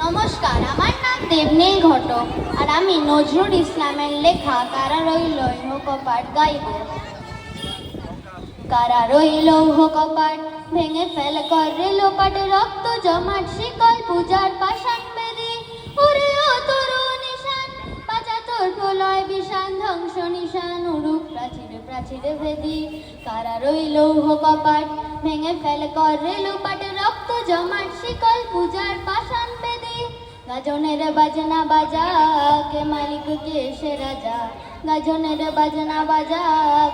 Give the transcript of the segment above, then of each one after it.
নমস্কার, আমার নাম দেবনীল ঘটক আর আমি নজরুল ইসলামের লেখা কারা রইল কপাট গাইব। কারা রইল কপাট ভেঙে ফেল করে লোপাট, রক্ত জমাট শিকল পূজার পাষাণ বেদি। ওরে ও তরু নিশান বাঁচা তোর প্রলয় বিষান, ধ্বংস নিশান উড়ুক প্রাচীরে প্রাচীরে ভেদি। কারা রইল কপাট ভেঙে ফেল করে লোপাট, রক্ত জমাট শিকল পূজার পাষাণ বেদি। গাজনের বাজনা বাজা কে মালিক কে সে রাজা, গাজনের বাজনা বাজা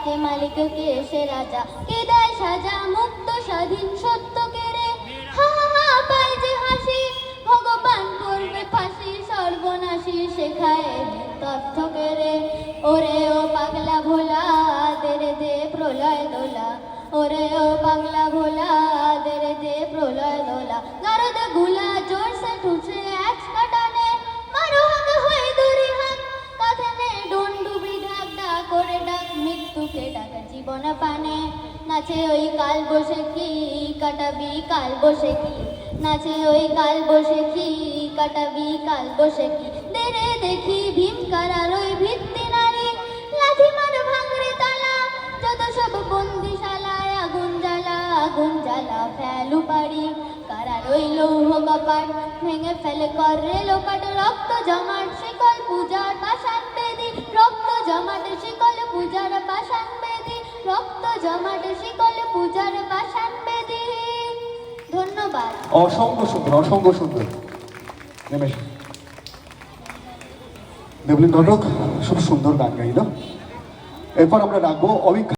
কে মালিক কে সে রাজা। কে দেয় সাজা মুক্ত স্বাধীন সত্য কেড়ে, হা হা হা পায় যে হাসি, ভগবান করবে ফাঁসি সর্বনাশী শেখায় তথ্য কেড়ে। ওরে ও পাগলা ভোলা দেরে দে প্রলয় দোলা, ওরে ও পাগলা ভোলা দেরে দে প্রলয় দোলা। গারদ গুলা জোর সে ঠুসে এক কাটানে, মারো হাক হয়ে দড়ি হাক কাঁধে ডন্ডুবি ঢাক ডাক করে ডাক মৃত্যুকে ডাক জীবন পানে। নাচে ওই কাল বসে কি কাটাবি কাল বসে কি, নাচে ওই কাল বসে কি কাটাবি কাল বসে কি। দেরে দেখি ভীম কারার ওই ভিত্তি নারী, লাঠি মার ভাঙরে তালা যত সব বন্দিশালায়। আগুন জ্বালা আগুন জ্বালা ফেলু পারি, কারা রইল কপাট ভেঙে ফেলে করে লোপাট। রক্ত জমাট শিকল পূজার পাষাণ বেদি, রক্ত জমাট শিকল পূজার পাষাণ বেদি, রক্ত জমাট শিকল পূজার পাষাণ বেদি। ধন্যবাদ। অসংখ্য সুন্দর, অসংখ্য সুন্দর। দেবলীন ঘটক খুব সুন্দর গান গাইল। এরপর আমরা রাখবো অভিজ্ঞ